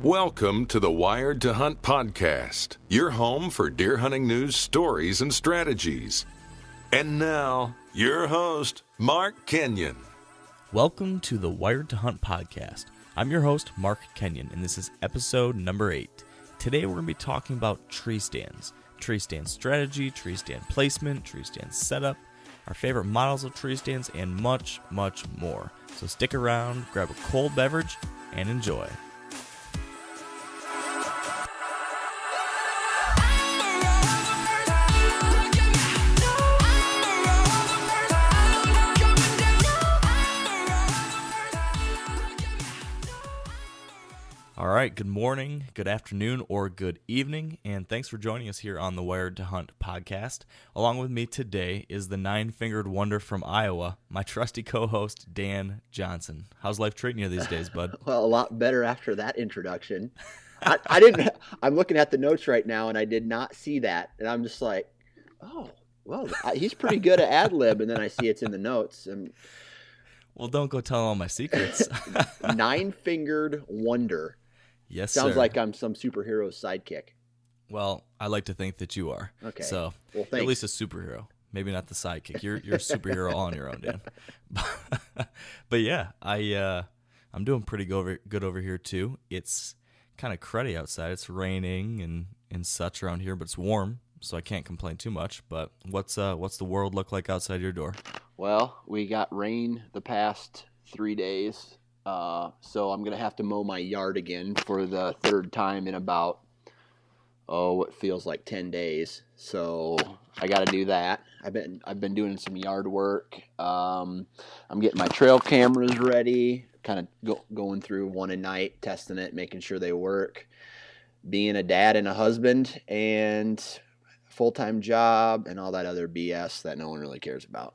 Welcome to the Wired to Hunt podcast, your home for deer hunting news, stories, and strategies. And now, your host, Mark Kenyon. Welcome to the Wired to Hunt podcast. I'm your host, Mark Kenyon, and this is episode number 8. Today we're going to be talking about tree stands strategy, tree stand placement, tree stand setup, our favorite models of tree stands, and much, much more. So stick around, grab a cold beverage, and enjoy. All right, good morning, good afternoon, or good evening, and thanks for joining us here on the Wired to Hunt podcast. Along with me today is the nine-fingered wonder from Iowa, my trusty co-host, Dan Johnson. How's life treating you these days, bud? Well, a lot better after that introduction. I didn't. I'm looking at the notes right now, and I did not see that, and I'm just like, oh, well, he's pretty good at ad-lib, and then I see it's in the notes. And well, don't go tell all my secrets. Nine-fingered wonder. Yes, Sounds sir. like I'm some superhero's sidekick. Well, I like to think that you are. Okay. So, well, at least a superhero. Maybe not the sidekick. You're a superhero all on your own, Dan. But yeah, I'm doing pretty good over here too. It's kind of cruddy outside. It's raining and such around here, but it's warm, so I can't complain too much. But what's the world look like outside your door? Well, we got rain the past 3 days. So I'm going to have to mow my yard again for the third time in about, what feels like 10 days. So I got to do that. I've been doing some yard work. I'm getting my trail cameras ready, kind of going through one a night, testing it, making sure they work. Being a dad and a husband and full-time job and all that other BS that no one really cares about.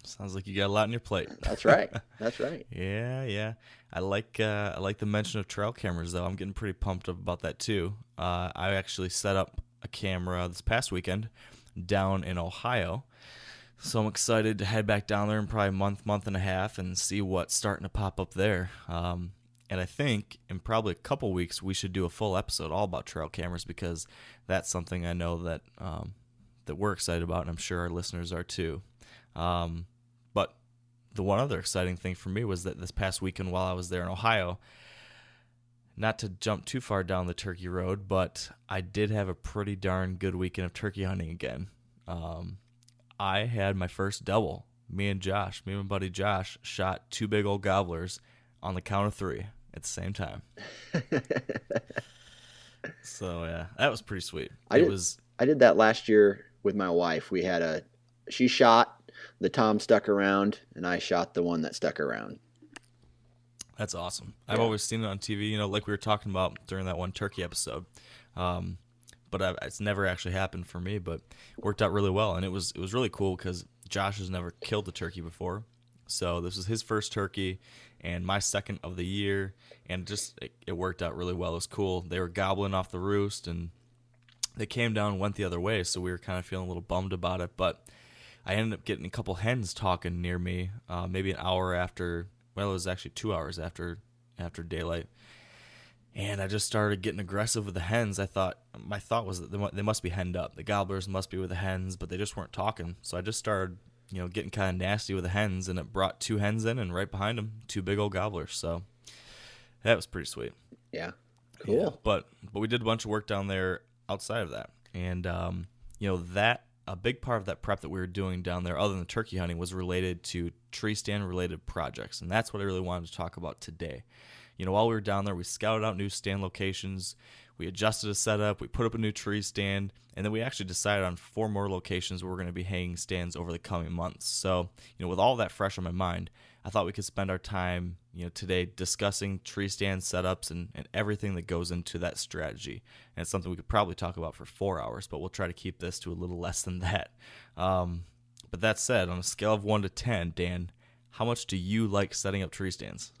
Sounds like you got a lot on your plate. That's right. That's right. Yeah. I like the mention of trail cameras, though. I'm getting pretty pumped up about that too. I actually set up a camera this past weekend down in Ohio, so I'm excited to head back down there in probably a month and a half and see what's starting to pop up there. And I think in probably a couple weeks we should do a full episode all about trail cameras because that's something I know that that we're excited about, and I'm sure our listeners are too. But the one other exciting thing for me was that this past weekend while I was there in Ohio, not to jump too far down the turkey road, but I did have a pretty darn good weekend of turkey hunting again. I had my first double. Me and my buddy Josh, shot 2 big old gobblers on the count of 3 at the same time. So, yeah, that was pretty sweet. I did that last year with my wife. She shot, the Tom stuck around, and I shot the one that stuck around. That's awesome. I've always seen it on TV, like we were talking about during that one turkey episode. But it's never actually happened for me, but it worked out really well. And it was really cool because Josh has never killed a turkey before. So this was his first turkey and my second of the year. And just it worked out really well. It was cool. They were gobbling off the roost, and they came down and went the other way. So we were kind of feeling a little bummed about it. But I ended up getting a couple hens talking near me, maybe an hour after. Well, it was actually 2 hours after daylight, and I just started getting aggressive with the hens. My thought was that they must be henned up. The gobblers must be with the hens, but they just weren't talking. So I just started, getting kind of nasty with the hens, and it brought 2 hens in, and right behind them, 2 big old gobblers. So that was pretty sweet. Yeah, cool. Yeah, but we did a bunch of work down there outside of that, and that. A big part of that prep that we were doing down there, other than turkey hunting, was related to tree stand related projects. And that's what I really wanted to talk about today. While we were down there, we scouted out new stand locations, we adjusted a setup, we put up a new tree stand, and then we actually decided on 4 more locations where we're going to be hanging stands over the coming months. So, with all that fresh on my mind, I thought we could spend our time, today discussing tree stand setups and everything that goes into that strategy. And it's something we could probably talk about for 4 hours, but we'll try to keep this to a little less than that. But that said, on a scale of 1 to 10, Dan, how much do you like setting up tree stands?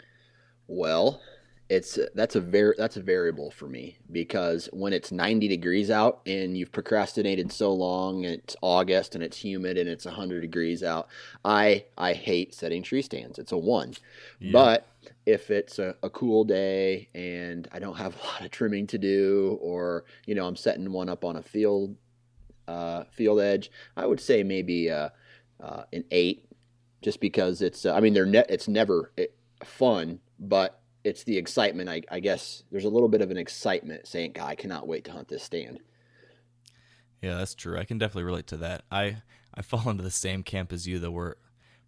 Well, that's a variable for me, because when it's 90 degrees out and you've procrastinated so long and it's August and it's humid and it's 100 degrees out, I hate setting tree stands. It's a 1. Yeah. But if it's a cool day and I don't have a lot of trimming to do, or I'm setting one up on a field edge, I would say maybe an 8, just because it's I mean it's never fun, but it's the excitement. I guess there's a little bit of an excitement saying, God, I cannot wait to hunt this stand. Yeah, that's true. I can definitely relate to that. I fall into the same camp as you, though, where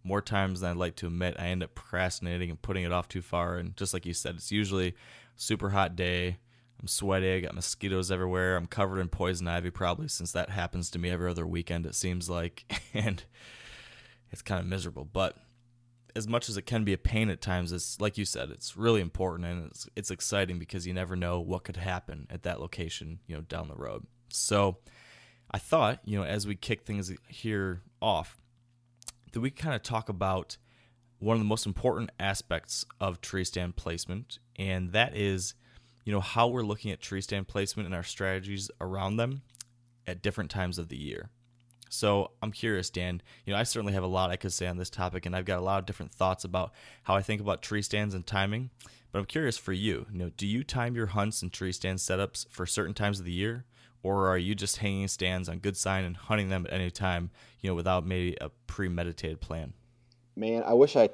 more times than I'd like to admit, I end up procrastinating and putting it off too far. And just like you said, it's usually a super hot day. I'm sweaty. I got mosquitoes everywhere. I'm covered in poison ivy, probably, since that happens to me every other weekend, it seems like. And it's kind of miserable. But as much as it can be a pain at times, it's like you said, it's really important, and it's exciting because you never know what could happen at that location, down the road. So I thought, as we kick things here off, that we kind of talk about one of the most important aspects of tree stand placement, and that is, how we're looking at tree stand placement and our strategies around them at different times of the year. So I'm curious, Dan, I certainly have a lot I could say on this topic, and I've got a lot of different thoughts about how I think about tree stands and timing. But I'm curious for you, do you time your hunts and tree stand setups for certain times of the year, or are you just hanging stands on good sign and hunting them at any time, without maybe a premeditated plan? Man, I wish I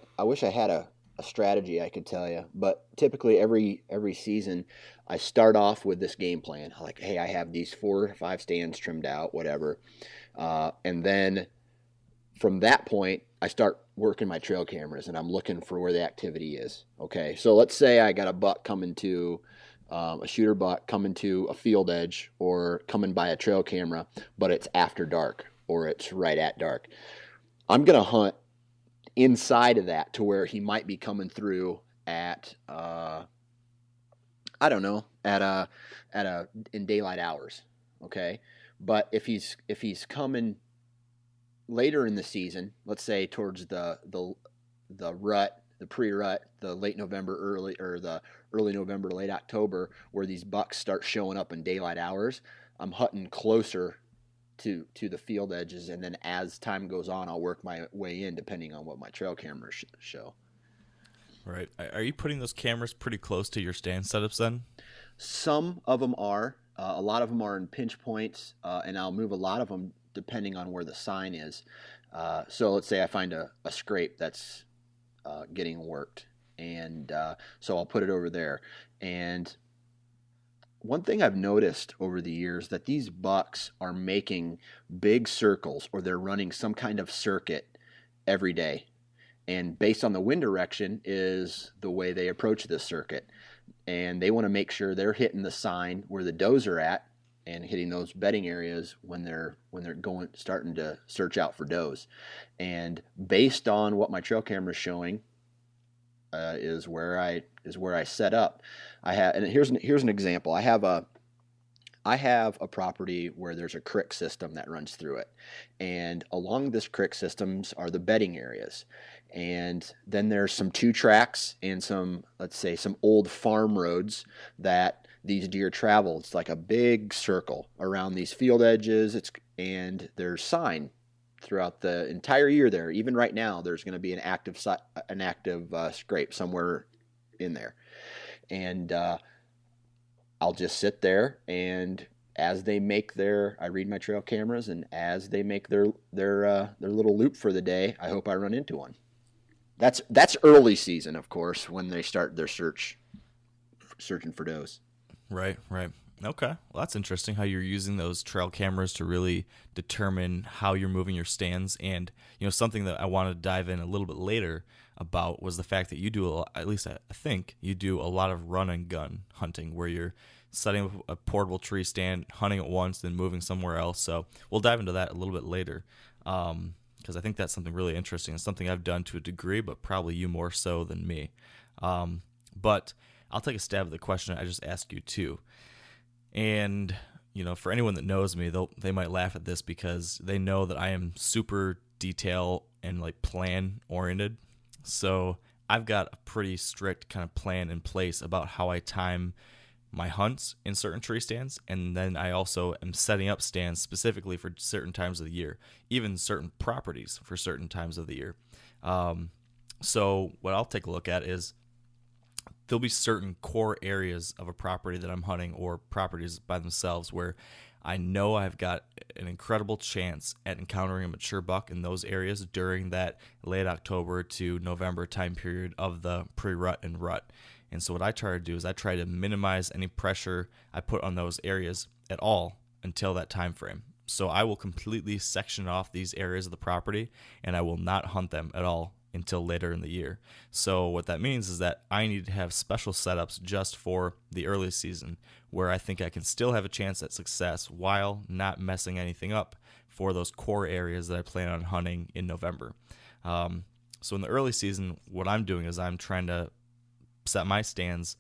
had a strategy I could tell you, but typically every season I start off with this game plan. Like, hey, I have these 4 or 5 stands trimmed out, whatever. And then from that point, I start working my trail cameras, and I'm looking for where the activity is. Okay, so let's say I got a buck coming to a shooter buck coming to a field edge or coming by a trail camera, but it's after dark or it's right at dark. I'm gonna hunt inside of that to where he might be coming through at I don't know, in daylight hours. Okay. But if he's coming later in the season, let's say towards the rut, the pre-rut, the late November, the early November, late October, where these bucks start showing up in daylight hours, I'm hunting closer to the field edges, and then as time goes on, I'll work my way in depending on what my trail cameras show. Right. Are you putting those cameras pretty close to your stand setups then? Some of them are. A lot of them are in pinch points, and I'll move a lot of them depending on where the sign is. So let's say I find a scrape that's getting worked, and so I'll put it over there. And one thing I've noticed over the years that these bucks are making big circles, or they're running some kind of circuit every day. And based on the wind direction is the way they approach this circuit. And they want to make sure they're hitting the sign where the does are at and hitting those bedding areas when they're starting to search out for does. And based on what my trail camera is showing, is where I set up. And here's an example. I have a property where there's a creek system that runs through it, and along this creek systems are the bedding areas. And then there's some 2 tracks and some, let's say, some old farm roads that these deer travel. It's like a big circle around these field edges. And there's sign throughout the entire year there. Even right now, there's going to be an active scrape somewhere in there. And I'll just sit there, and as they make I read my trail cameras, and as they make their little loop for the day, I hope I run into one. That's early season, of course, when they start their searching for does. Right. Okay. Well, that's interesting how you're using those trail cameras to really determine how you're moving your stands. And, something that I wanted to dive in a little bit later about was the fact that you do, at least I think, you do a lot of run and gun hunting where you're setting up a portable tree stand, hunting it once, then moving somewhere else. So we'll dive into that a little bit later. Because I think that's something really interesting. It's something I've done to a degree, but probably you more so than me. But I'll take a stab at the question I just asked you too. And, for anyone that knows me, they might laugh at this because they know that I am super detail and plan oriented. So I've got a pretty strict kind of plan in place about how I time my hunts in certain tree stands, and then I also am setting up stands specifically for certain times of the year, even certain properties for certain times of the year. So what I'll take a look at is there'll be certain core areas of a property that I'm hunting, or properties by themselves, where I know I've got an incredible chance at encountering a mature buck in those areas during that late October to November time period of the pre-rut and rut. And so what I try to do is I try to minimize any pressure I put on those areas at all until that time frame. So I will completely section off these areas of the property, and I will not hunt them at all until later in the year. So what that means is that I need to have special setups just for the early season, where I think I can still have a chance at success while not messing anything up for those core areas that I plan on hunting in November. So in the early season, what I'm doing is I'm trying to set my stands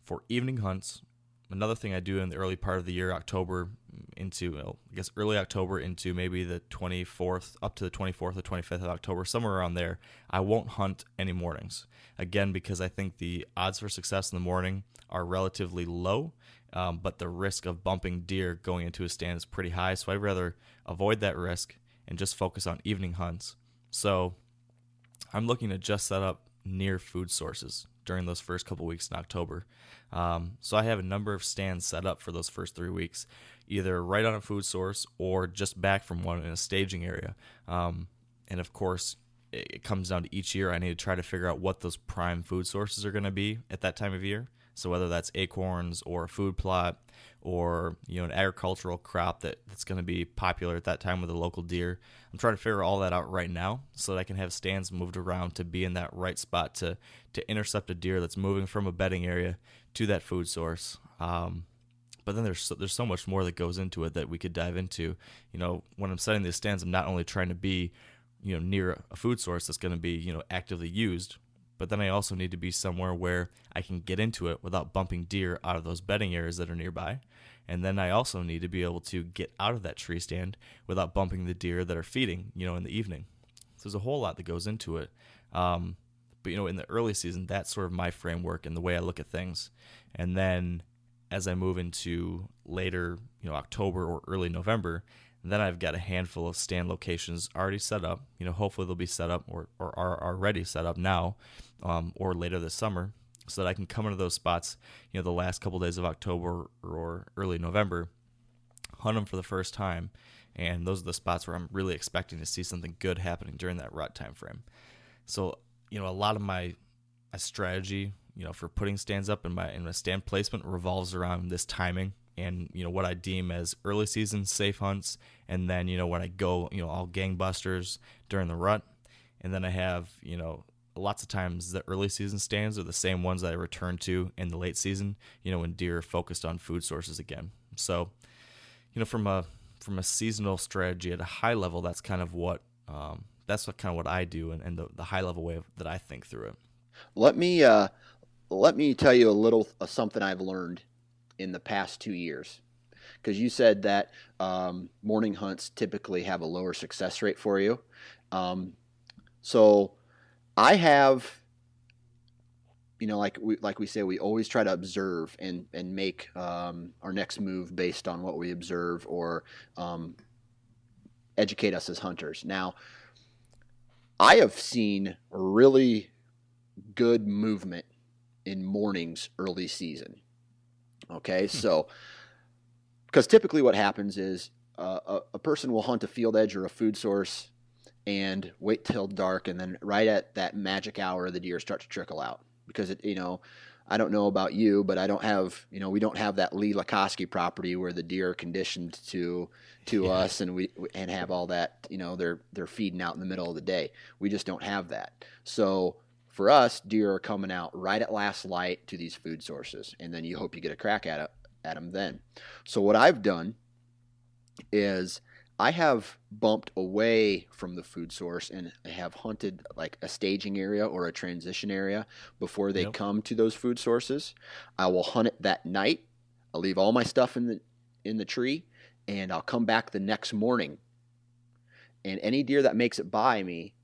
for evening hunts. Another thing I do in the early part of the year, October into, I guess early October into maybe the 24th, up to the 24th or 25th of October, somewhere around there, I won't hunt any mornings. Again, because I think the odds for success in the morning are relatively low, but the risk of bumping deer going into a stand is pretty high, so I'd rather avoid that risk and just focus on evening hunts. So I'm looking to just set up near food sources during those first couple weeks in October. So I have a number of stands set up for those first 3 weeks, either right on a food source or just back from one in a staging area. And of course, it comes down to each year I need to try to figure out what those prime food sources are going to be at that time of year. So whether that's acorns or a food plot or an agricultural crop that's going to be popular at that time with the local deer, I'm trying to figure all that out right now so that I can have stands moved around to be in that right spot to intercept a deer that's moving from a bedding area to that food source. But then there's so much more that goes into it that we could dive into. When I'm setting these stands, I'm not only trying to be near a food source that's going to be actively used, but then I also need to be somewhere where I can get into it without bumping deer out of those bedding areas that are nearby. And then I also need to be able to get out of that tree stand without bumping the deer that are feeding, in the evening. So there's a whole lot that goes into it. But in the early season, that's sort of my framework and the way I look at things. And then as I move into later, October or early November, then I've got a handful of stand locations already set up. Hopefully they'll be set up or are already set up now, or later this summer, so that I can come into those spots, the last couple days of October or early November, hunt them for the first time, and those are the spots where I'm really expecting to see something good happening during that rut time frame. So, a lot of my strategy, for putting stands up in my stand placement revolves around this timing and what I deem as early season safe hunts, and then when I go all gangbusters during the rut, and then I have lots of times the early season stands are the same ones that I return to in the late season, when deer are focused on food sources again. So from a seasonal strategy at a high level, that's kind of what I do, and the high level way that I think through it. Let me tell you a little something I've learned in the past 2 years, because you said that morning hunts typically have a lower success rate for you. So I have, like we say, we always try to observe and make our next move based on what we observe, or educate us as hunters. Now, I have seen really good movement in mornings early season. Okay, so because typically what happens is a person will hunt a field edge or a food source and wait till dark, and then right at that magic hour, the deer start to trickle out. Because I don't know about you, but I don't have, we don't have that Lee Lakosky property where the deer are conditioned to us, and we have all that, they're feeding out in the middle of the day. We just don't have that. So for us, deer are coming out right at last light to these food sources, and then you hope you get a crack at them then. So what I've done is I have bumped away from the food source and have hunted like a staging area or a transition area before they come to those food sources. I will hunt it that night. I'll leave all my stuff in the tree, and I'll come back the next morning. And any deer that makes it by me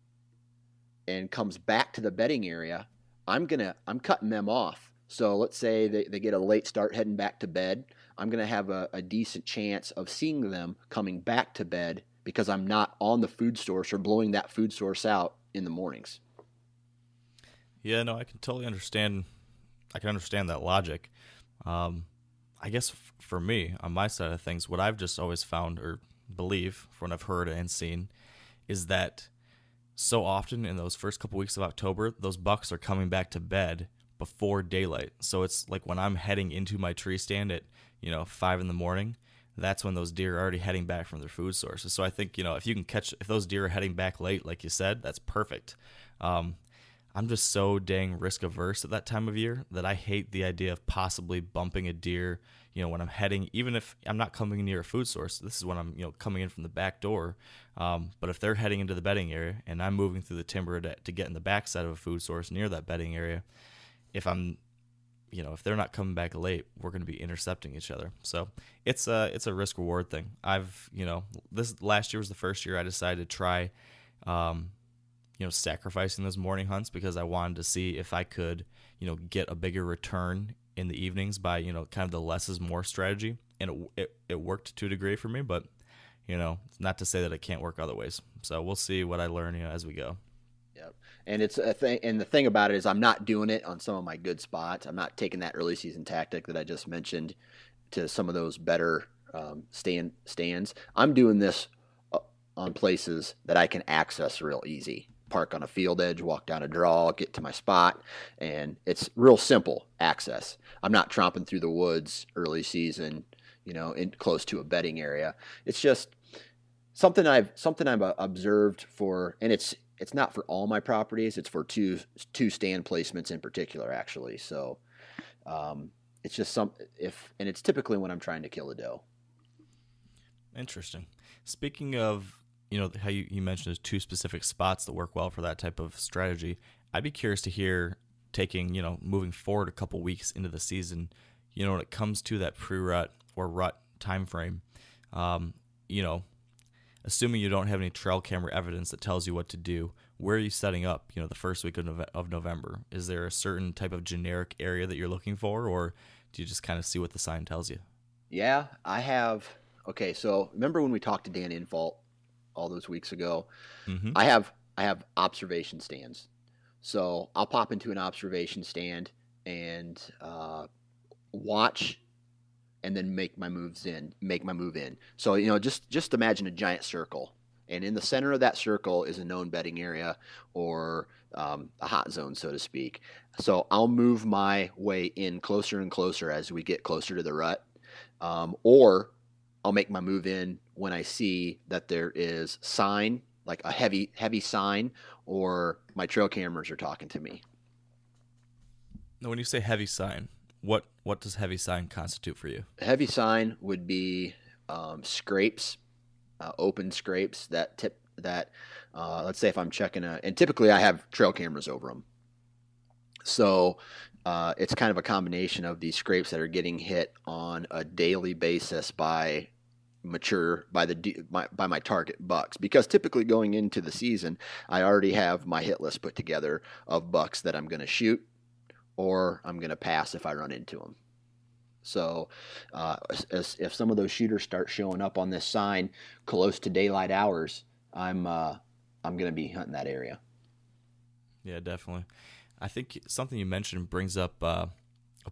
and comes back to the bedding area, I'm cutting them off. So let's say they get a late start heading back to bed. I'm going to have a decent chance of seeing them coming back to bed because I'm not on the food source or blowing that food source out in the mornings. Yeah, no, I can totally understand I can understand that logic. I guess for me, on my side of things, what I've just always found or believe from what I've heard and seen is that so often in those first couple weeks of October, those bucks are coming back to bed before daylight. So it's like when I'm heading into my tree stand at 5 in the morning, that's when those deer are already heading back from their food sources. So I think if those deer are heading back late, like you said, that's perfect. I'm just so dang risk averse at that time of year that I hate the idea of possibly bumping a deer, when I'm heading, even if I'm not coming near a food source. This is when I'm, coming in from the back door. But if they're heading into the bedding area and I'm moving through the timber to get in the backside of a food source near that bedding area, if they're not coming back late, we're going to be intercepting each other. So it's a risk reward thing. This last year was the first year I decided to try, sacrificing those morning hunts because I wanted to see if I could, get a bigger return in the evenings by, kind of the less is more strategy. And it worked to a degree for me, but, not to say that it can't work other ways. So we'll see what I learn, as we go. Yep. And it's a thing. And the thing about it is I'm not doing it on some of my good spots. I'm not taking that early season tactic that I just mentioned to some of those better stands. I'm doing this on places that I can access real easy. Park on a field edge, walk down a draw, get to my spot, and it's real simple access. I'm not tromping through the woods early season, in close to a bedding area. It's just something I've observed for, and it's not for all my properties. It's for two stand placements in particular, actually. So it's just and it's typically when I'm trying to kill a doe. Interesting. Speaking of, how you mentioned there's 2 specific spots that work well for that type of strategy. I'd be curious to hear moving forward a couple weeks into the season, when it comes to that pre-rut or rut time frame, assuming you don't have any trail camera evidence that tells you what to do, where are you setting up, the first week of November? Is there a certain type of generic area that you're looking for, or do you just kind of see what the sign tells you? Yeah, I have. Okay, so remember when we talked to Dan Infault all those weeks ago? Mm-hmm. I have observation stands. So I'll pop into an observation stand and watch, and then make my move in. So just imagine a giant circle, and in the center of that circle is a known bedding area or a hot zone, so to speak. So I'll move my way in closer and closer as we get closer to the rut, or I'll make my move in when I see that there is sign, like a heavy sign, or my trail cameras are talking to me. Now, when you say heavy sign, what does heavy sign constitute for you? A heavy sign would be scrapes, open scrapes that let's say if I'm checking and typically I have trail cameras over them. So it's kind of a combination of these scrapes that are getting hit on a daily basis by my target bucks, because typically going into the season, I already have my hit list put together of bucks that I'm going to shoot or I'm going to pass if I run into them. So if some of those shooters start showing up on this sign close to daylight hours, I'm going to be hunting that area. Yeah, definitely. I think something you mentioned brings up a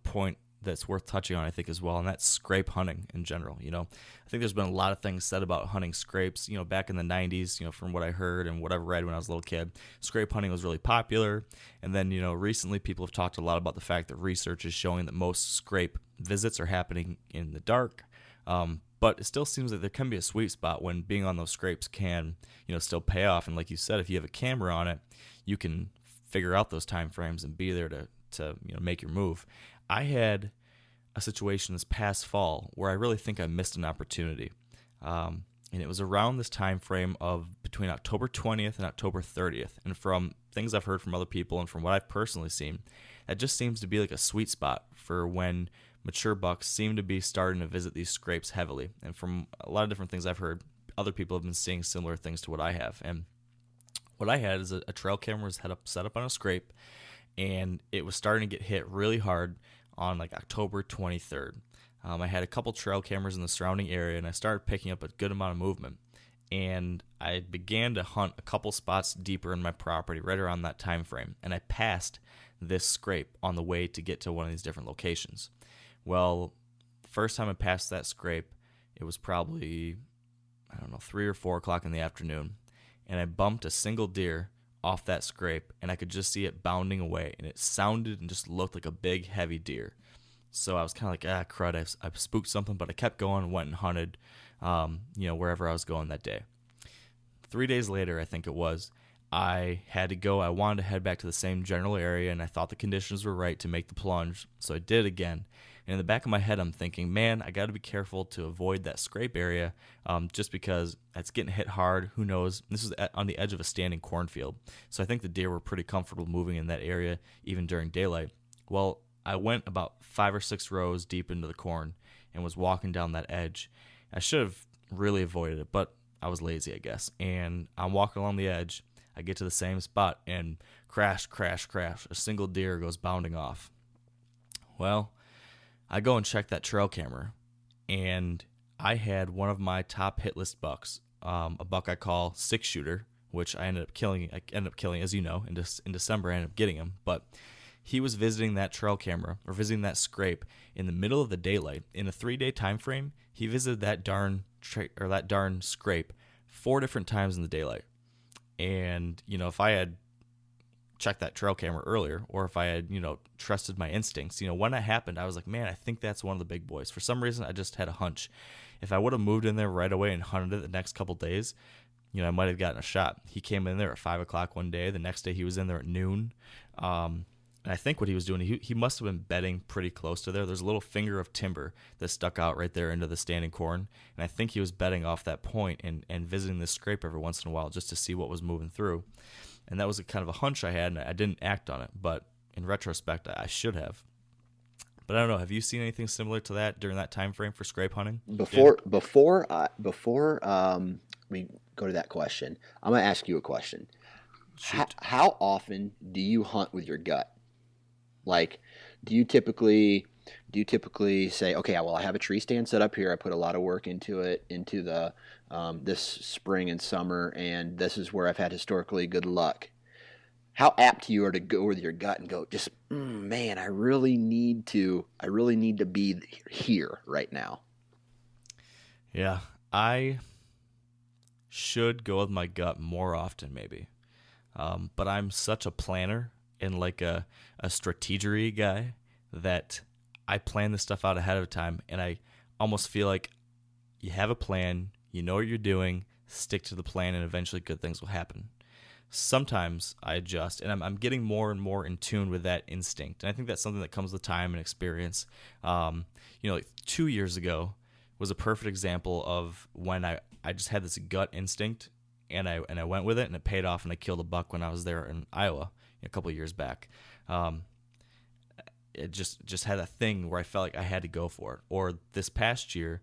point that's worth touching on, I think, as well, and that's scrape hunting in general. I think there's been a lot of things said about hunting scrapes. Back in the 90s, from what I heard and what I've read when I was a little kid, scrape hunting was really popular. And then, recently people have talked a lot about the fact that research is showing that most scrape visits are happening in the dark. But it still seems like there can be a sweet spot when being on those scrapes can, still pay off. And like you said, if you have a camera on it, you can figure out those time frames and be there to make your move. I had a situation this past fall where I really think I missed an opportunity. And it was around this time frame of between October 20th and October 30th. And from things I've heard from other people and from what I've personally seen, that just seems to be like a sweet spot for when mature bucks seem to be starting to visit these scrapes heavily. And from a lot of different things I've heard, other people have been seeing similar things to what I have. And what I had is a trail camera was set up on a scrape, and it was starting to get hit really hard on like October 23rd. I had a couple trail cameras in the surrounding area, and I started picking up a good amount of movement. And I began to hunt a couple spots deeper in my property right around that time frame. And I passed this scrape on the way to get to one of these different locations. Well, the first time I passed that scrape, it was probably, 3 or 4 o'clock in the afternoon, and I bumped a single deer off that scrape, and I could just see it bounding away, and it sounded and just looked like a big, heavy deer. So I was kind of like, crud, I've spooked something, but I kept going and went and hunted, wherever I was going that day. 3 days later, I think it was, I had to go. I wanted to head back to the same general area, and I thought the conditions were right to make the plunge, so I did again. And in the back of my head, I'm thinking, man, I got to be careful to avoid that scrape area, just because it's getting hit hard. Who knows? This is on the edge of a standing cornfield, so I think the deer were pretty comfortable moving in that area even during daylight. Well, I went about 5 or 6 rows deep into the corn and was walking down that edge. I should have really avoided it, but I was lazy, I guess. And I'm walking along the edge. I get to the same spot, and crash, crash, crash. A single deer goes bounding off. Well, I go and check that trail camera, and I had one of my top hit list bucks, a buck I call 6-shooter, which I ended up killing, as you know, in December I ended up getting him. But he was visiting that trail camera, or visiting that scrape, in the middle of the daylight. In a 3-day time frame, he visited that darn scrape 4 different times in the daylight. And, if I had checked that trail camera earlier, or if I had, trusted my instincts, when it happened, I was like, man, I think that's one of the big boys. For some reason, I just had a hunch. If I would have moved in there right away and hunted it the next couple days, I might have gotten a shot. He came in there at 5 o'clock one day. The next day he was in there at noon. And I think what he was doing, he must have been bedding pretty close to there. There's a little finger of timber that stuck out right there into the standing corn. And I think he was bedding off that point and visiting this scrape every once in a while just to see what was moving through. And that was kind of a hunch I had, and I didn't act on it. But in retrospect, I should have. But I don't know. Have you seen anything similar to that during that time frame for scrape hunting? Before we go to that question, I'm going to ask you a question. How often do you hunt with your gut? Like, do you typically say, okay, well, I have a tree stand set up here. I put a lot of work into it, into the this spring and summer, and this is where I've had historically good luck. How apt you are to go with your gut and go, just man, I really need to be here right now. Yeah, I should go with my gut more often, maybe. But I'm such a planner and like a strategery guy that I plan this stuff out ahead of time, and I almost feel like you have a plan, you know what you're doing, stick to the plan, and eventually good things will happen. Sometimes I adjust, and I'm getting more and more in tune with that instinct, and I think that's something that comes with time and experience. Like 2 years ago was a perfect example of when I just had this gut instinct, and I went with it, and it paid off, and I killed a buck when I was there in Iowa a couple of years back. It just had a thing where I felt like I had to go for it. Or this past year,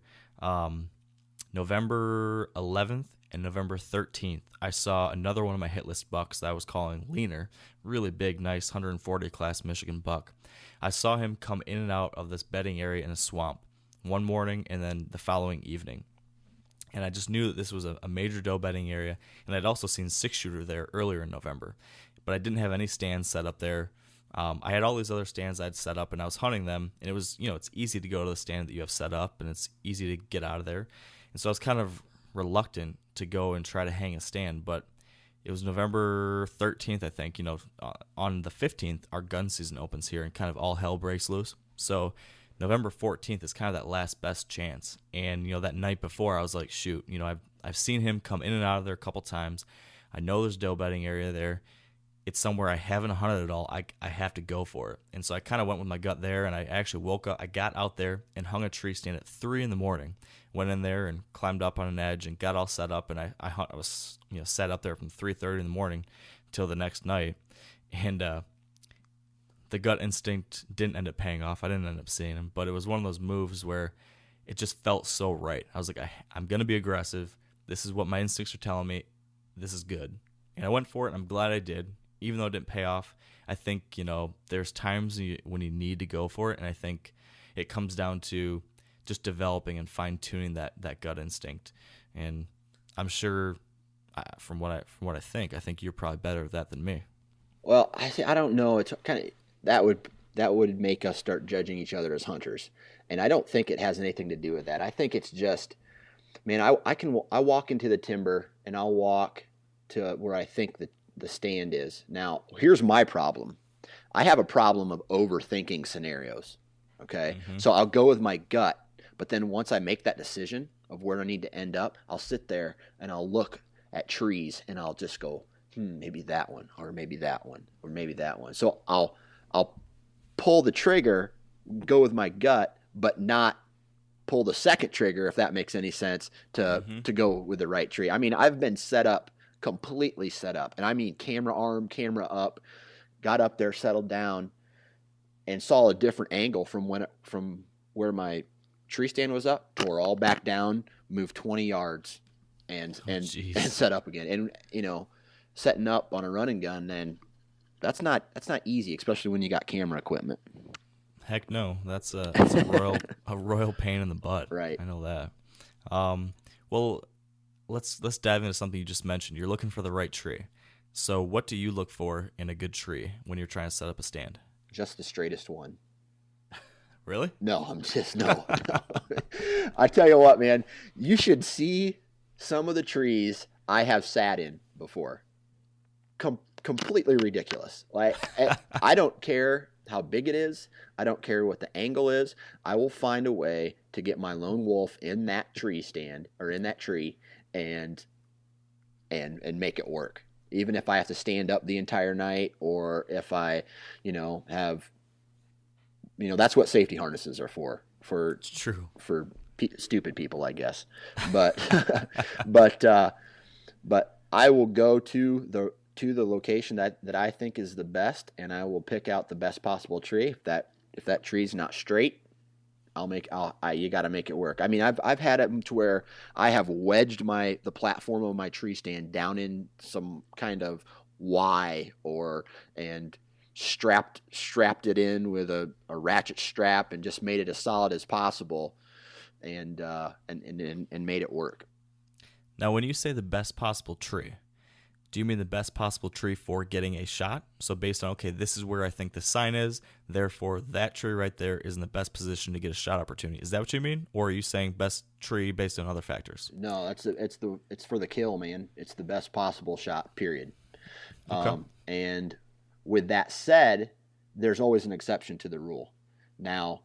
November 11th and November 13th, I saw another one of my hit list bucks that I was calling Leaner, really big, nice 140 class Michigan buck. I saw him come in and out of this bedding area in a swamp one morning and then the following evening. And I just knew that this was a major doe bedding area, and I'd also seen 6-shooter there earlier in November. But I didn't have any stands set up there. I had all these other stands I'd set up, and I was hunting them, and it was, it's easy to go to the stand that you have set up, and it's easy to get out of there. And so I was kind of reluctant to go and try to hang a stand, but it was November 13th, I think. On the 15th, our gun season opens here, and kind of all hell breaks loose. So November 14th is kind of that last best chance. And, that night before, I was like, shoot, I've seen him come in and out of there a couple times. I know there's doe bedding area there. It's somewhere I haven't hunted at all. I have to go for it. And so I kind of went with my gut there, and I actually woke up. I got out there and hung a tree stand at 3 in the morning. Went in there and climbed up on an edge and got all set up, and I was set up there from 3:30 in the morning till the next night. And the gut instinct didn't end up paying off. I didn't end up seeing him, but it was one of those moves where it just felt so right. I was like, I'm going to be aggressive. This is what my instincts are telling me. This is good. And I went for it, and I'm glad I did. Even though it didn't pay off, I think, there's times when you need to go for it, and I think it comes down to just developing and fine-tuning that gut instinct. And I'm sure, from what I think you're probably better at that than me. Well, I don't know. It's kind of that would make us start judging each other as hunters. And I don't think it has anything to do with that. I think it's just, man, I walk into the timber and I'll walk to where I think the stand is. Now, here's my problem. I have a problem of overthinking scenarios. Okay. Mm-hmm. So I'll go with my gut, but then once I make that decision of where I need to end up, I'll sit there and I'll look at trees and I'll just go, maybe that one, or maybe that one, or maybe that one. So I'll pull the trigger, go with my gut, but not pull the second trigger, if that makes any sense, to go with the right tree. I mean, I've been completely set up, and I mean camera arm, camera up, got up there, settled down, and saw a different angle from where my tree stand was up, tore all back down, moved 20 yards, and set up again. And setting up on a running gun, then that's not easy, especially when you got camera equipment. Heck no, that's a royal pain in the butt. Right. I know that. Well, let's dive into something you just mentioned. You're looking for the right tree. So what do you look for in a good tree when you're trying to set up a stand? Just the straightest one. Really? No, no. I tell you what, man, you should see some of the trees I have sat in before. Completely ridiculous. Like, I don't care how big it is. I don't care what the angle is. I will find a way to get my lone wolf in that tree stand or in that tree and make it work. Even if I have to stand up the entire night, or if I, have, that's what safety harnesses are for. It's true. For stupid people, I guess. But but I will go to the location that I think is the best, and I will pick out the best possible tree. If that tree's not straight, you got to make it work. I mean, I've had it to where I have wedged the platform of my tree stand down in some kind of Y and strapped it in with a ratchet strap and just made it as solid as possible, and made it work. Now, when you say the best possible tree, do you mean the best possible tree for getting a shot? So based on, okay, this is where I think the sign is, therefore that tree right there is in the best position to get a shot opportunity. Is that what you mean? Or are you saying best tree based on other factors? No, it's for the kill, man. It's the best possible shot, period. Okay. And with that said, there's always an exception to the rule. Now,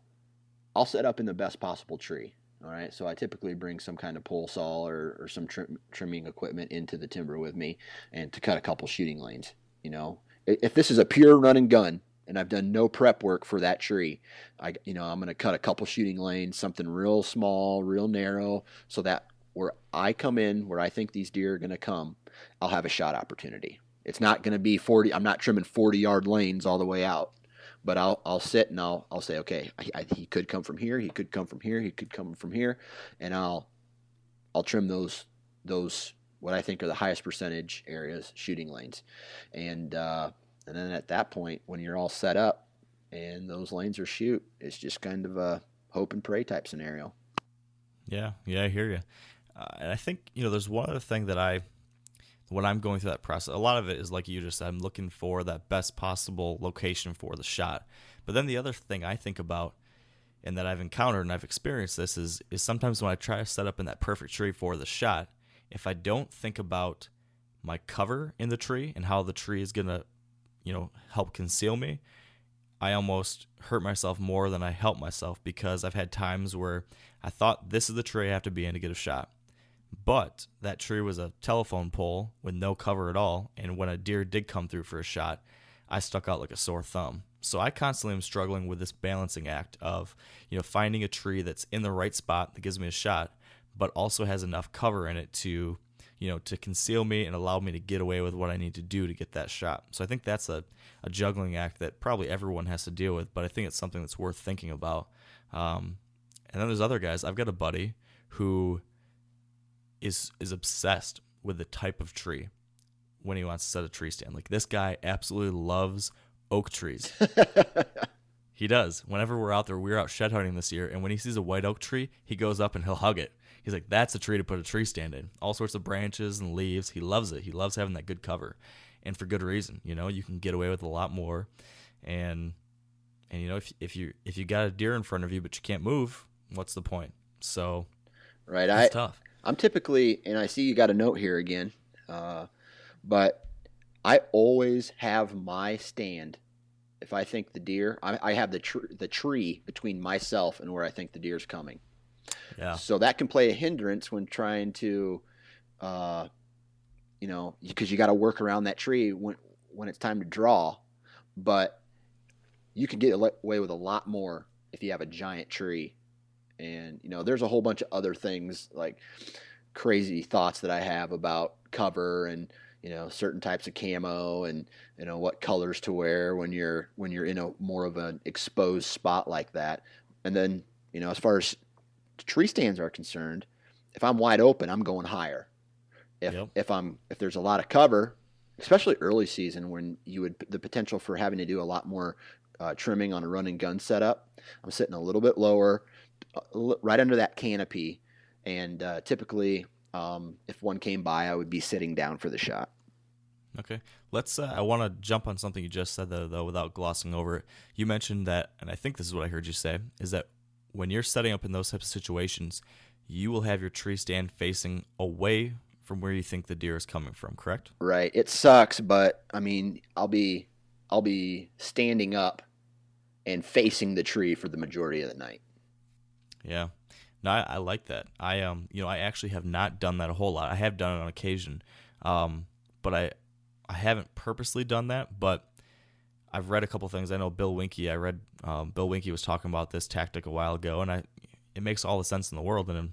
I'll set up in the best possible tree. All right, so I typically bring some kind of pole saw or some trimming equipment into the timber with me, and to cut a couple shooting lanes. If this is a pure run and gun, and I've done no prep work for that tree, I'm going to cut a couple shooting lanes, something real small, real narrow, so that where I come in, where I think these deer are going to come, I'll have a shot opportunity. It's not going to be 40. I'm not trimming 40-yard lanes all the way out. But I'll sit and I'll say, okay, he could come from here, he could come from here, he could come from here, and I'll trim those what I think are the highest percentage areas, shooting lanes, and then at that point, when you're all set up and those lanes are shoot, it's just kind of a hope and pray type scenario. Yeah, I hear you, and I think there's one other thing that when I'm going through that process, a lot of it is like you just said, I'm looking for that best possible location for the shot. But then the other thing I think about, and that I've encountered and I've experienced this, is sometimes when I try to set up in that perfect tree for the shot, if I don't think about my cover in the tree and how the tree is going to, help conceal me, I almost hurt myself more than I help myself, because I've had times where I thought this is the tree I have to be in to get a shot. But that tree was a telephone pole with no cover at all, and when a deer did come through for a shot, I stuck out like a sore thumb. So I constantly am struggling with this balancing act of, finding a tree that's in the right spot that gives me a shot, but also has enough cover in it to, to conceal me and allow me to get away with what I need to do to get that shot. So I think that's a juggling act that probably everyone has to deal with, but I think it's something that's worth thinking about. And then there's other guys. I've got a buddy who is obsessed with the type of tree when he wants to set a tree stand. Like, this guy absolutely loves oak trees. He does. Whenever we're out there, we were out shed hunting this year, and when he sees a white oak tree, he goes up and he'll hug it. He's like, that's a tree to put a tree stand in. All sorts of branches and leaves. He loves it. He loves having that good cover, and for good reason. You can get away with a lot more. And And if you got a deer in front of you but you can't move, what's the point? So Right. it's tough. I'm typically, and I see you got a note here again, but I always have my stand. If I think the deer, I have the tree between myself and where I think the deer's coming. Yeah. So that can play a hindrance when trying to, because you got to work around that tree when it's time to draw. But you can get away with a lot more if you have a giant tree. And, there's a whole bunch of other things, like crazy thoughts that I have about cover and, certain types of camo and, what colors to wear when you're in a more of an exposed spot like that. And then, as far as tree stands are concerned, if I'm wide open, I'm going higher. If there's a lot of cover, especially early season when the potential for having to do a lot more trimming on a run and gun setup, I'm sitting a little bit lower, right under that canopy, and typically, if one came by, I would be sitting down for the shot. Okay. I want to jump on something you just said, though, without glossing over it. You mentioned that, and I think this is what I heard you say, is that when you're setting up in those types of situations, you will have your tree stand facing away from where you think the deer is coming from, correct? Right. It sucks, but, I'll be standing up and facing the tree for the majority of the night. Yeah. No, I like that. I actually have not done that a whole lot. I have done it on occasion, but I haven't purposely done that. But I've read a couple things. I know Bill Winke. I read Bill Winke was talking about this tactic a while ago, and it makes all the sense in the world. And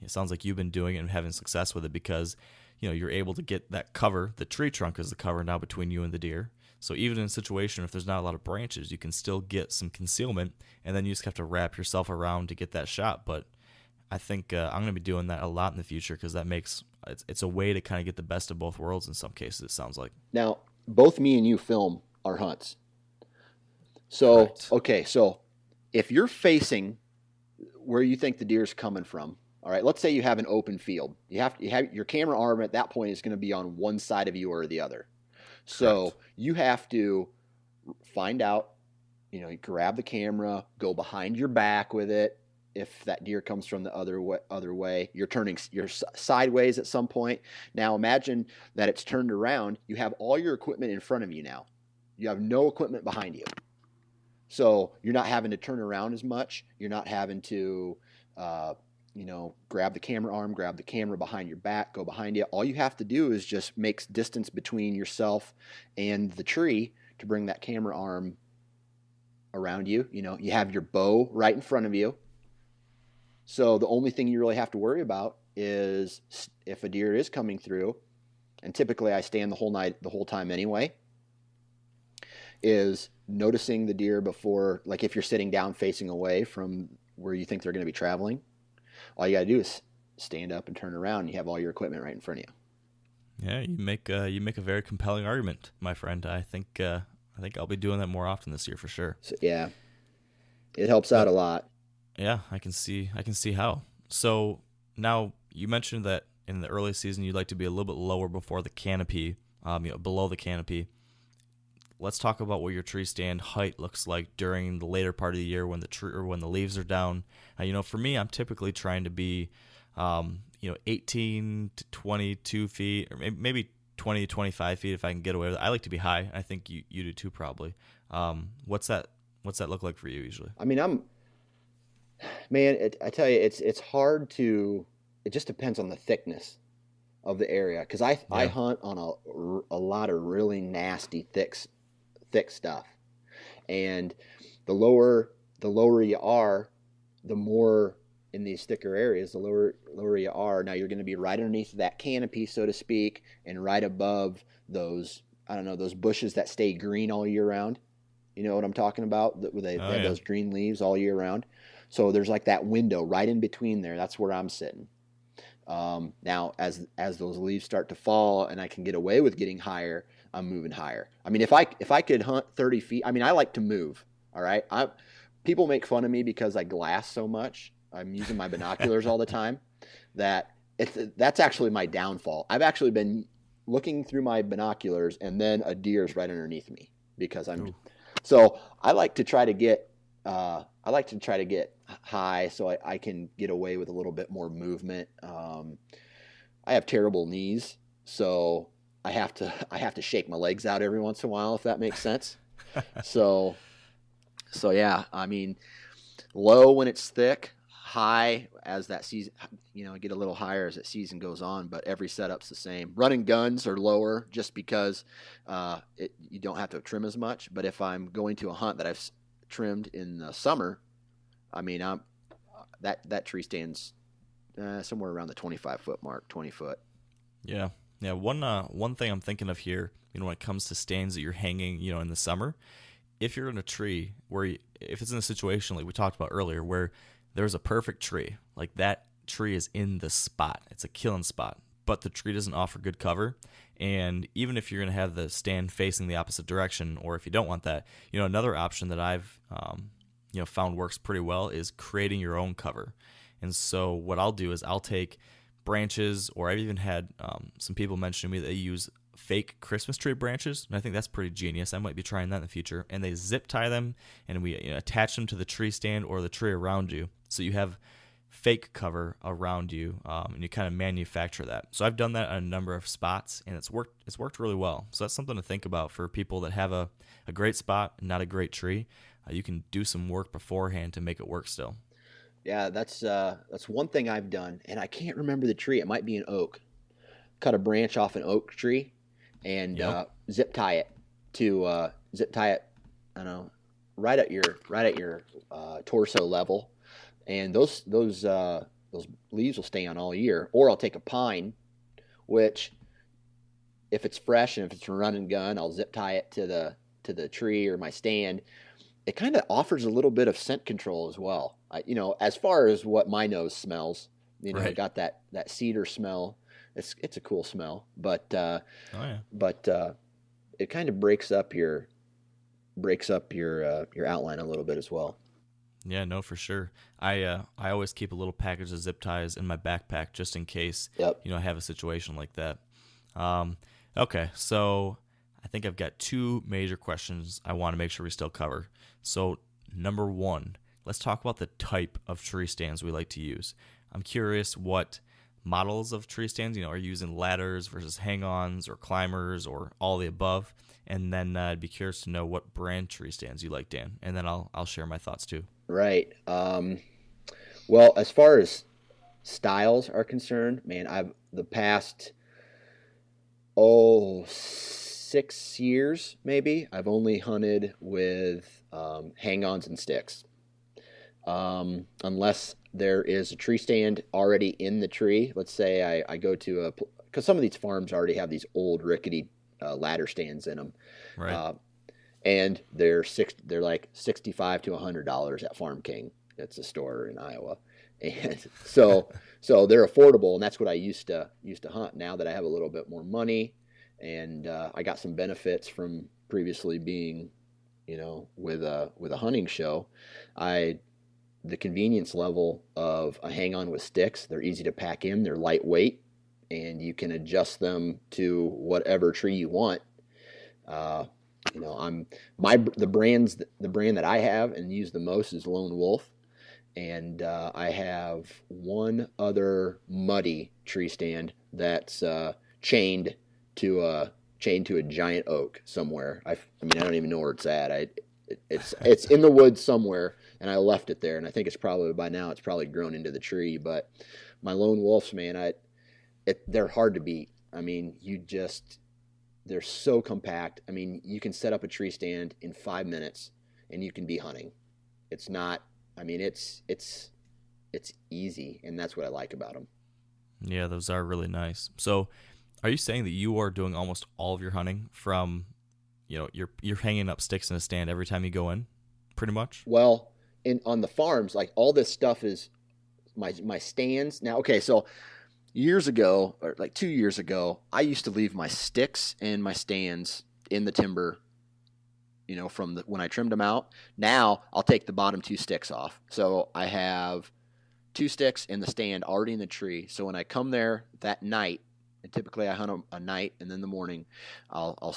it sounds like you've been doing it and having success with it because you're able to get that cover. The tree trunk is the cover now between you and the deer. So even in a situation if there's not a lot of branches, you can still get some concealment, and then you just have to wrap yourself around to get that shot. But I think I'm going to be doing that a lot in the future because that makes it's a way to kind of get the best of both worlds in some cases, it sounds like. Now, both me and you film our hunts. So, Correct. Okay, so if you're facing where you think the deer's coming from, all right, let's say you have an open field. You have your camera arm at that point is going to be on one side of you or the other. So Correct. You have to find out, you grab the camera, go behind your back with it. If that deer comes from the other way, you're sideways at some point. Now imagine that it's turned around. You have all your equipment in front of you now. You have no equipment behind you. So you're not having to turn around as much. You're not having to, grab the camera arm, grab the camera behind your back, go behind you. All you have to do is just make distance between yourself and the tree to bring that camera arm around you. You have your bow right in front of you. So the only thing you really have to worry about is if a deer is coming through, and typically I stand the whole time anyway, is noticing the deer before, like if you're sitting down facing away from where you think they're going to be traveling, all you got to do is stand up and turn around and you have all your equipment right in front of you. Yeah, you make a very compelling argument, my friend. I think I'll be doing that more often this year for sure. So, yeah, it helps out a lot. Yeah, I can see how. So now you mentioned that in the early season you'd like to be a little bit lower before the canopy, below the canopy. Let's talk about what your tree stand height looks like during the later part of the year when the leaves are down. For me, I'm typically trying to be, 18 to 22 feet, or maybe 20 to 25 feet if I can get away with it. I like to be high. I think you do too, probably. What's that look like for you usually? I tell you, it's hard to. It just depends on the thickness of the area because I hunt on a lot of really nasty thick stuff, and the lower you are, the more in these thicker areas, the lower you are. Now you're going to be right underneath that canopy, so to speak, and right above those bushes that stay green all year round. You know what I'm talking about? Where they have those green leaves all year round. So there's like that window right in between there. That's where I'm sitting. Now, as those leaves start to fall and I can get away with getting higher, I'm moving higher. If I could hunt 30 feet, I like to move. All right. People make fun of me because I glass so much. I'm using my binoculars all the time. That's actually my downfall. I've actually been looking through my binoculars and then a deer's right underneath me because So I like to try to get high so I can get away with a little bit more movement. I have terrible knees, so I have to shake my legs out every once in a while, if that makes sense. So yeah, I mean, low when it's thick, high as that season, get a little higher as that season goes on, but every setup's the same. Running guns are lower just because you don't have to trim as much. But if I'm going to a hunt that I've trimmed in the summer, I mean, that tree stands somewhere around the 25-foot mark, 20 foot. Yeah. Yeah. One thing I'm thinking of here, when it comes to stands that you're hanging, in the summer, if you're in a tree if it's in a situation like we talked about earlier, where there's a perfect tree, like that tree is in the spot, it's a killing spot, but the tree doesn't offer good cover. And even if you're going to have the stand facing the opposite direction, or if you don't want that, another option that I've, found works pretty well is creating your own cover. And so what I'll do is I'll take branches, or I've even had some people mention to me that they use fake Christmas tree branches, and I think that's pretty genius. I might be trying that in the future. And they zip tie them, and we attach them to the tree stand or the tree around you, so you have fake cover around you, and you kind of manufacture that. So I've done that on a number of spots, and it's worked really well. So that's something to think about for people that have a great spot and not a great tree. You can do some work beforehand to make it work still. Yeah, that's one thing I've done, and I can't remember the tree. It might be an oak. Cut a branch off an oak tree and zip tie it. I don't know, right at your torso level, and those leaves will stay on all year. Or I'll take a pine, which, if it's fresh and if it's a run and gun, I'll zip tie it to the tree or my stand. It kind of offers a little bit of scent control as well. As far as what my nose smells, Right. I got that cedar smell. It's a cool smell, but it kind of breaks up your outline a little bit as well. Yeah, no, for sure. I always keep a little package of zip ties in my backpack just in case. Yep. I have a situation like that. Okay, so I think I've got two major questions I want to make sure we still cover. So number one, let's talk about the type of tree stands we like to use. I'm curious what models of tree stands, are you using ladders versus hang-ons or climbers or all the above? And then I'd be curious to know what brand tree stands you like, Dan. And then I'll share my thoughts too. Right. Well, as far as styles are concerned, man, I've the past 6 years maybe, I've only hunted with hang-ons and sticks. Unless there is a tree stand already in the tree. Let's say I go to because some of these farms already have these old rickety ladder stands in them. Right. And they're like $65 to $100 at Farm King. It's a store in Iowa. And so they're affordable, and that's what I used to hunt. Now that I have a little bit more money, and I got some benefits from previously being, with a hunting show, the convenience level of a hang-on with sticks, they're easy to pack in, they're lightweight, and you can adjust them to whatever tree you want. The brand that I have and use the most is Lone Wolf, and I have one other muddy tree stand that's chained to a giant oak somewhere. I don't even know where it's at. It's in the woods somewhere, and I left it there, and I think it's probably grown into the tree. But my Lone Wolves, man, they're hard to beat. They're so compact. You can set up a tree stand in 5 minutes, and you can be hunting. It's not. It's easy, and that's what I like about them. Yeah, those are really nice. So, are you saying that you are doing almost all of your hunting from, you're hanging up sticks in a stand every time you go in, pretty much? Well, on the farms, like all this stuff is my stands. Now, okay, so years ago, or like 2 years ago, I used to leave my sticks and my stands in the timber, from when I trimmed them out. Now I'll take the bottom 2 sticks off. So I have 2 sticks in the stand already in the tree. So when I come there that night, and typically I hunt a night, and then in the morning, I'll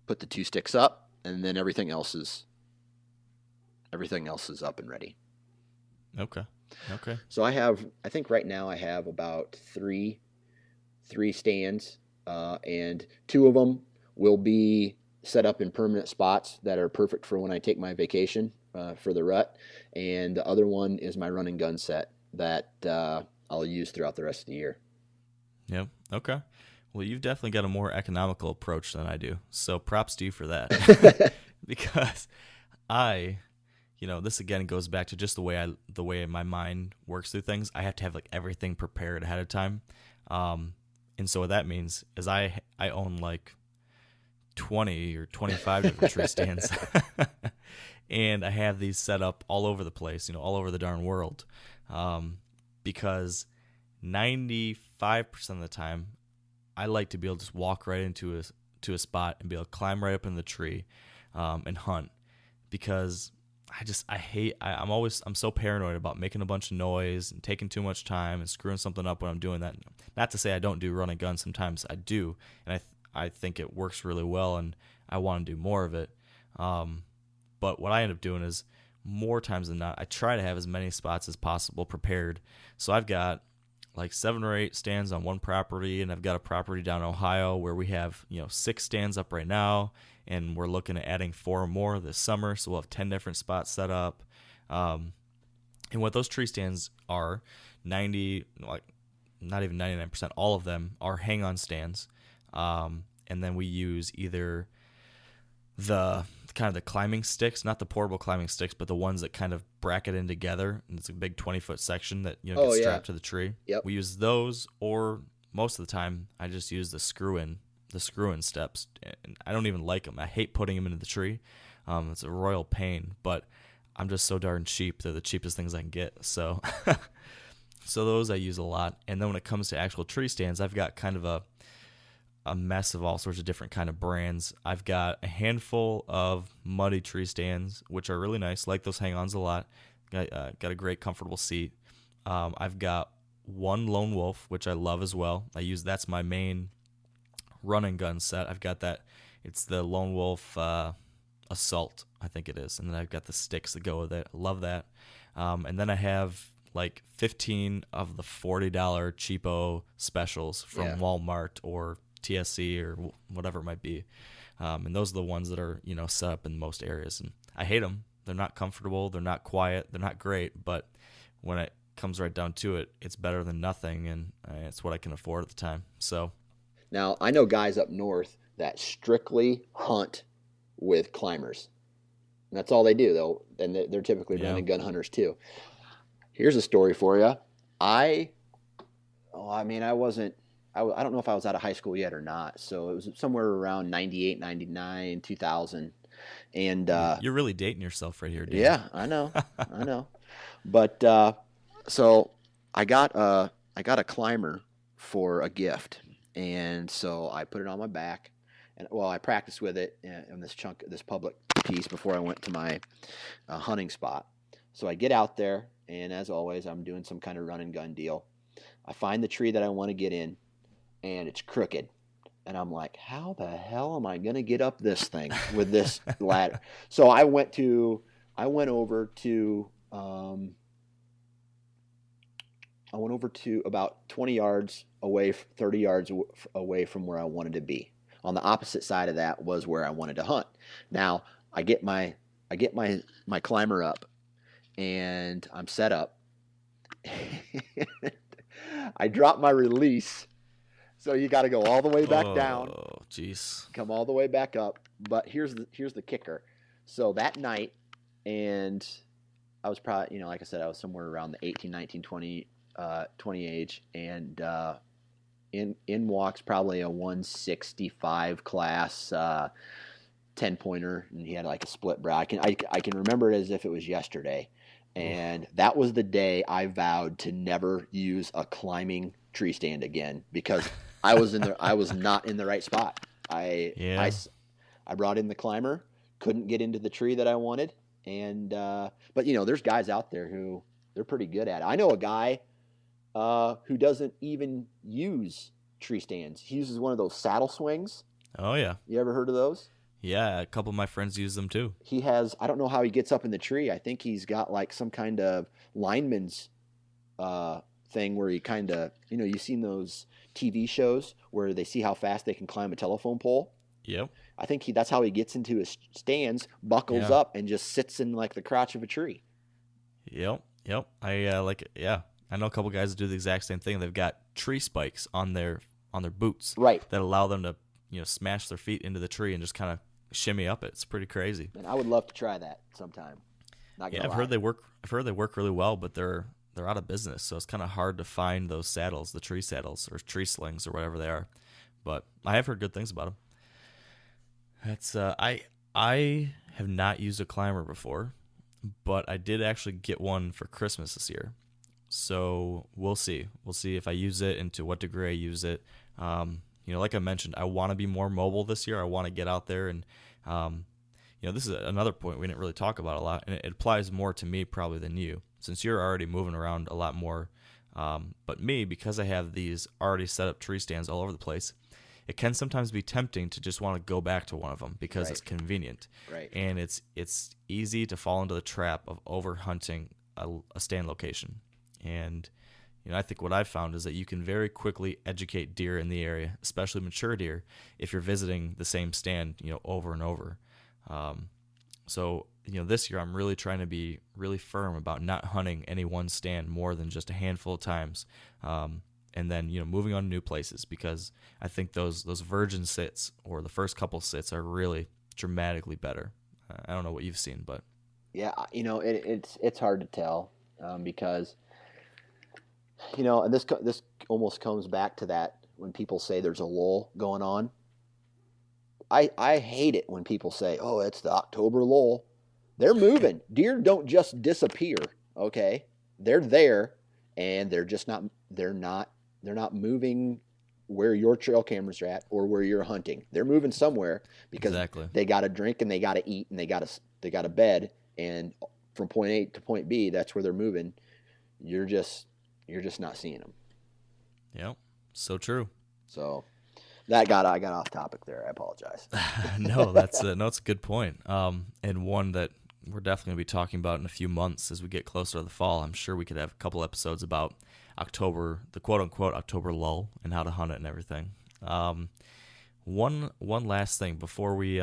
put the 2 sticks up, and then everything else is Everything else is up and ready. Okay. So I think right now I have about three stands, and 2 of them will be set up in permanent spots that are perfect for when I take my vacation for the rut. And the other one is my run and gun set that I'll use throughout the rest of the year. Yep. Okay. Well, you've definitely got a more economical approach than I do. So props to you for that. Because this again goes back to just the way my mind works through things. I have to have like everything prepared ahead of time. And so what that means is I own like 20 or 25 different tree stands. And I have these set up all over the place, all over the darn world. Because 95% of the time, I like to be able to just walk right into a spot and be able to climb right up in the tree and hunt. Because I'm so paranoid about making a bunch of noise and taking too much time and screwing something up when I'm doing that. Not to say I don't do run and gun. Sometimes I do, and I think it works really well, and I want to do more of it. But what I end up doing is more times than not, I try to have as many spots as possible prepared. So I've got like 7 or 8 stands on one property, and I've got a property down in Ohio where we have 6 stands up right now, and we're looking at adding 4 more this summer, so we'll have 10 different spots set up. And what those tree stands are, not even 99%, all of them are hang-on stands, and then we use either the climbing sticks, not the portable climbing sticks, but the ones that kind of bracket in together, and it's a big 20-foot section that gets strapped to the tree. Yep. We use those, or most of the time I just use the screw-in steps, and I don't even like them. I hate putting them into the tree. It's a royal pain, but I'm just so darn cheap. They're the cheapest things I can get, so so those I use a lot. And then when it comes to actual tree stands, I've got kind of a mess of all sorts of different kind of brands. I've got a handful of muddy tree stands, which are really nice. Like those hang-ons a lot. Got a great, comfortable seat. I've got one Lone Wolf, which I love as well. That's my main run and gun set. I've got that. It's the Lone Wolf Assault, I think it is. And then I've got the sticks that go with it. I love that. And then I have like 15 of the $40 cheapo specials from Walmart or TSC or whatever it might be. And those are the ones that are, set up in most areas. And I hate them. They're not comfortable. They're not quiet. They're not great. But when it comes right down to it, it's better than nothing. And it's what I can afford at the time. So now I know guys up north that strictly hunt with climbers. And that's all they do, though. And they're typically run and gun hunters too. Here's a story for you. I don't know if I was out of high school yet or not. So it was somewhere around 98, 99, 2000. And you're really dating yourself right here, dude. Yeah, I know. I know. But so I got a climber for a gift. And so I put it on my back. And I practiced with it in this public piece before I went to my hunting spot. So I get out there, and as always, I'm doing some kind of run and gun deal. I find the tree that I want to get in, and it's crooked. And I'm like, how the hell am I going to get up this thing with this ladder? So I went over to about 20 yards away, 30 yards away from where I wanted to be. On the opposite side of that was where I wanted to hunt. Now I get my climber up, and I'm set up. I drop my release. So you got to go all the way back down. Oh, jeez. Come all the way back up. But here's the kicker. So that night, and I was probably, like I said, I was somewhere around the 18, 19, 20 age, and in walks probably a 165 class 10-pointer, and he had like a split brow. I can remember it as if it was yesterday. And that was the day I vowed to never use a climbing tree stand again, because I was not in the right spot. I brought in the climber, couldn't get into the tree that I wanted, and but there's guys out there who they're pretty good at it. I know a guy who doesn't even use tree stands. He uses one of those saddle swings. Oh yeah. You ever heard of those? Yeah, a couple of my friends use them too. He has, I don't know how he gets up in the tree. I think he's got like some kind of lineman's thing where he kind of, you've seen those TV shows where they see how fast they can climb a telephone pole. Yep. I think that's how he gets into his stands, buckles up, and just sits in like the crotch of a tree. Yep. I like it. Yeah, I know a couple guys that do the exact same thing. They've got tree spikes on their boots, right, that allow them to smash their feet into the tree and just kind of shimmy up it. It's pretty crazy. And I would love to try that sometime. Not gonna lie. I've heard they work really well, but they're out of business, so it's kind of hard to find those saddles, the tree saddles or tree slings or whatever they are. But I have heard good things about them. That's I have not used a climber before, but I did actually get one for Christmas this year. So we'll see. We'll see if I use it and to what degree I use it. Like I mentioned, I want to be more mobile this year. I want to get out there and, this is another point we didn't really talk about a lot, and it applies more to me probably than you, since you're already moving around a lot more. But me, because I have these already set up tree stands all over the place, it can sometimes be tempting to just want to go back to one of them because it's convenient. Right. And it's easy to fall into the trap of over hunting a stand location. And I think what I've found is that you can very quickly educate deer in the area, especially mature deer, if you're visiting the same stand, over and over. So this year I'm really trying to be really firm about not hunting any one stand more than just a handful of times. And then, moving on to new places, because I think those virgin sits or the first couple sits are really dramatically better. I don't know what you've seen, but yeah, it's hard to tell because and this almost comes back to that when people say there's a lull going on. I hate it when people say, "Oh, it's the October lull." They're moving. Deer don't just disappear. Okay, they're there, and they're just not. They're not moving where your trail cameras are at or where you're hunting. They're moving somewhere because they got to drink and they got to eat and they got to bed, and from point A to point B, that's where they're moving. You're just not seeing them. Yep, so true. So I got off topic there. I apologize. No, that's a good point. And one that we're definitely going to be talking about in a few months as we get closer to the fall. I'm sure we could have a couple episodes about October, the quote-unquote October lull, and how to hunt it and everything. One last thing before we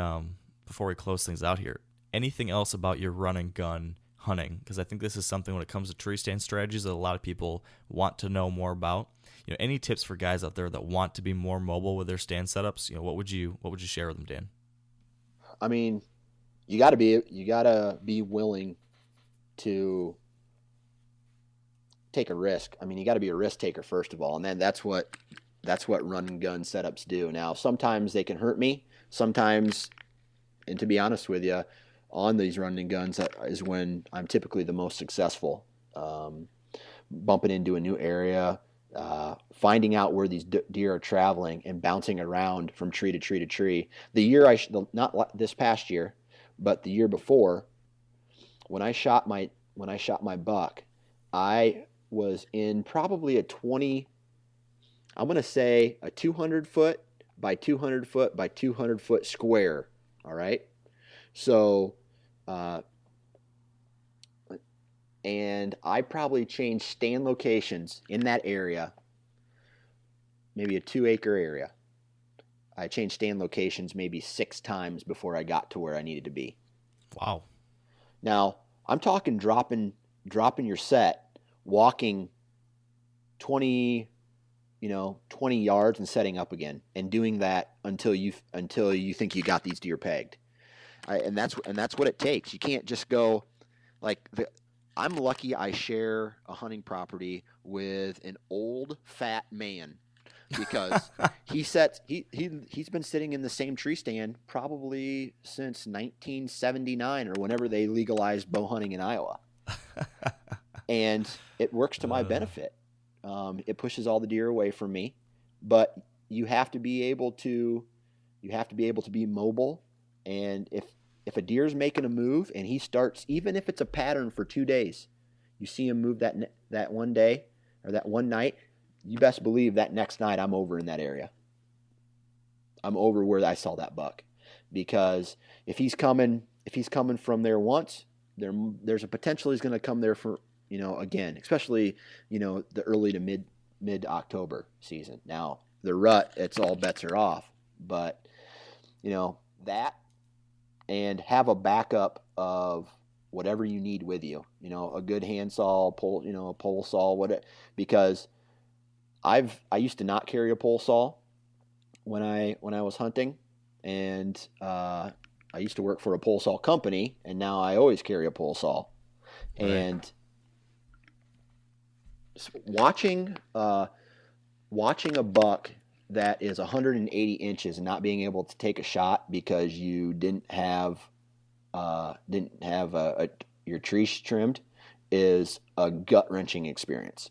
close things out here. Anything else about your run and gun hunting? Because I think this is something when it comes to tree stand strategies that a lot of people want to know more about. Any tips for guys out there that want to be more mobile with their stand setups? What would you share with them, Dan? I mean, you got to be willing to take a risk. I mean, you got to be a risk taker first of all, and then that's what run and gun setups do. Now, sometimes they can hurt me. Sometimes, and to be honest with you, on these run and guns, that is when I'm typically the most successful. Bumping into a new area, finding out where these deer are traveling, and bouncing around from tree to tree to tree. Not this past year, but the year before, when I shot my buck, I was in probably a 200 foot by 200 foot by 200 foot square. All right. So, and I probably changed stand locations in that area, maybe a 2-acre area. I changed stand locations maybe 6 times before I got to where I needed to be. Wow. Now, I'm talking dropping your set, walking 20 yards and setting up again, and doing that until you think you got these deer pegged. And that's what it takes. You can't just go I'm lucky I share a hunting property with an old fat man, because he's been sitting in the same tree stand probably since 1979 or whenever they legalized bow hunting in Iowa. And it works to my benefit. It pushes all the deer away from me, but you have to be able to be mobile. And if a deer's making a move and he starts, even if it's a pattern for 2 days, you see him move that one day or that one night, you best believe that next night I'm over in that area. I'm over where I saw that buck. because if he's coming from there once, there's a potential he's going to come there for, again, especially, the early to mid October season. Now the rut, it's all bets are off, but that, and have a backup of whatever you need with you, a good handsaw, a pole saw, because I used to not carry a pole saw when I was hunting, and I used to work for a pole saw company, and now I always carry a pole saw. Right. And watching a buck that is 180 inches and not being able to take a shot because you didn't have your trees trimmed is a gut-wrenching experience.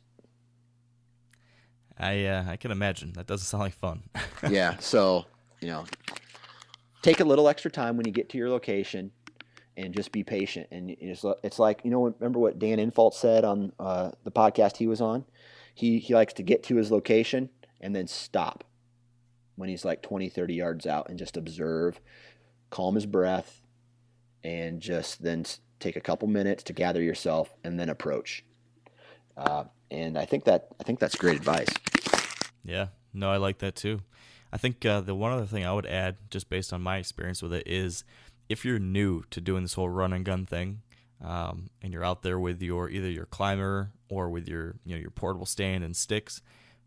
I can imagine. That doesn't sound like fun. Yeah, so take a little extra time when you get to your location, and just be patient. And it's like, remember what Dan Infalt said on the podcast he was on? He likes to get to his location and then stop when he's like 20, 30 yards out and just observe, calm his breath, and just then take a couple minutes to gather yourself and then approach. And I think that's great advice. Yeah, no, I like that too. I think the one other thing I would add, just based on my experience with it, is if you're new to doing this whole run and gun thing, and you're out there with either your climber or with your portable stand and sticks,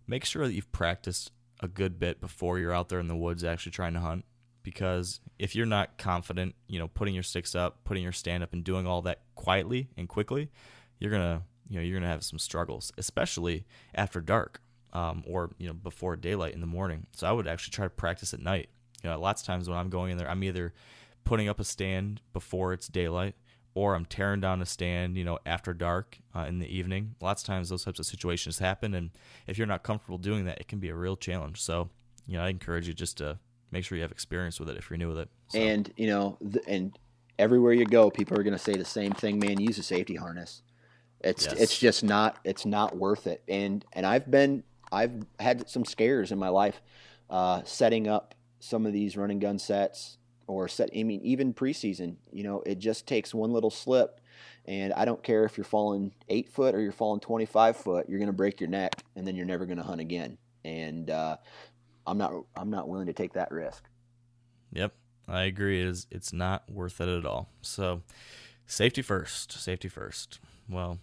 make sure that you've practiced a good bit before you're out there in the woods actually trying to hunt. Because if you're not confident, putting your sticks up, putting your stand up, and doing all that quietly and quickly, you're gonna have some struggles, especially after dark, or before daylight in the morning. So I would actually try to practice at night. Lots of times when I'm going in there, I'm either putting up a stand before it's daylight, or I'm tearing down a stand, after dark in the evening. Lots of times those types of situations happen, and if you're not comfortable doing that, it can be a real challenge. So, I encourage you just to make sure you have experience with it if you're new with it. So. And, and everywhere you go, people are going to say the same thing, man, use a safety harness. It's just not worth it. And I've had some scares in my life, setting up some of these run and gun sets, or even preseason, it just takes one little slip, and I don't care if you're falling 8 foot or you're falling 25 foot, you're going to break your neck, and then you're never going to hunt again. And, I'm not willing to take that risk. Yep, I agree. It's not worth it at all. So, safety first. Well,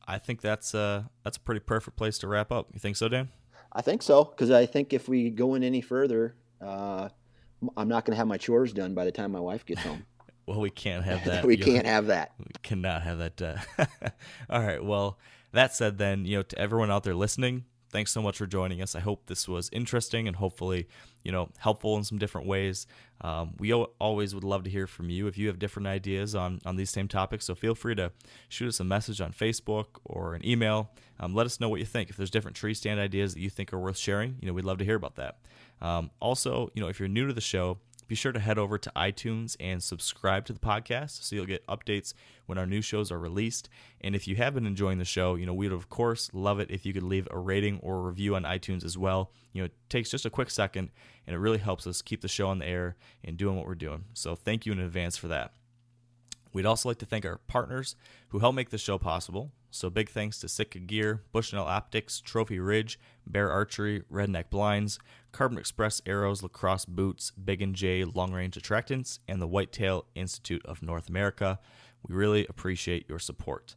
I think that's a pretty perfect place to wrap up. You think so, Dan? I think so, because I think if we go in any further, I'm not going to have my chores done by the time my wife gets home. Well, we can't have that. We can't have that. We cannot have that. All right. Well, that said, then, to everyone out there listening, thanks so much for joining us. I hope this was interesting and hopefully, helpful in some different ways. We always would love to hear from you if you have different ideas on these same topics. So feel free to shoot us a message on Facebook or an email. Let us know what you think. If there's different tree stand ideas that you think are worth sharing, we'd love to hear about that. Also, if you're new to the show, be sure to head over to iTunes and subscribe to the podcast so you'll get updates when our new shows are released. And if you have been enjoying the show, we would, of course, love it if you could leave a rating or a review on iTunes as well. It takes just a quick second, and it really helps us keep the show on the air and doing what we're doing. So thank you in advance for that. We'd also like to thank our partners who help make this show possible. So big thanks to Sitka Gear, Bushnell Optics, Trophy Ridge, Bear Archery, Redneck Blinds, Carbon Express Arrows, Lacrosse Boots, Big & J Long Range Attractants, and the Whitetail Institute of North America. We really appreciate your support.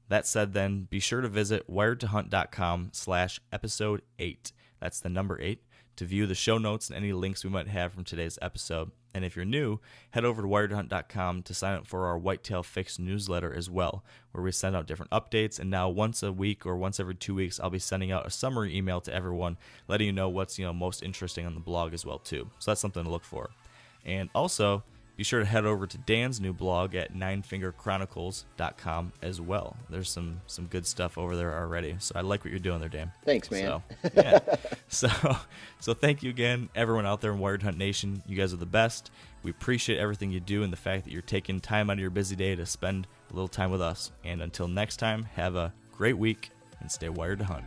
That said, then, be sure to visit wiredtohunt.com/episode 8. That's the number 8. To view the show notes and any links we might have from today's episode. And if you're new, head over to wiredhunt.com to sign up for our Whitetail Fix newsletter as well, where we send out different updates. And now once a week or once every 2 weeks, I'll be sending out a summary email to everyone, letting you know what's most interesting on the blog as well too. So that's something to look for. And also, be sure to head over to Dan's new blog at ninefingerchronicles.com as well. There's some good stuff over there already. So I like what you're doing there, Dan. Thanks, man. So, yeah. So thank you again, everyone out there in Wired Hunt Nation. You guys are the best. We appreciate everything you do and the fact that you're taking time out of your busy day to spend a little time with us. And until next time, have a great week and stay wired to hunt.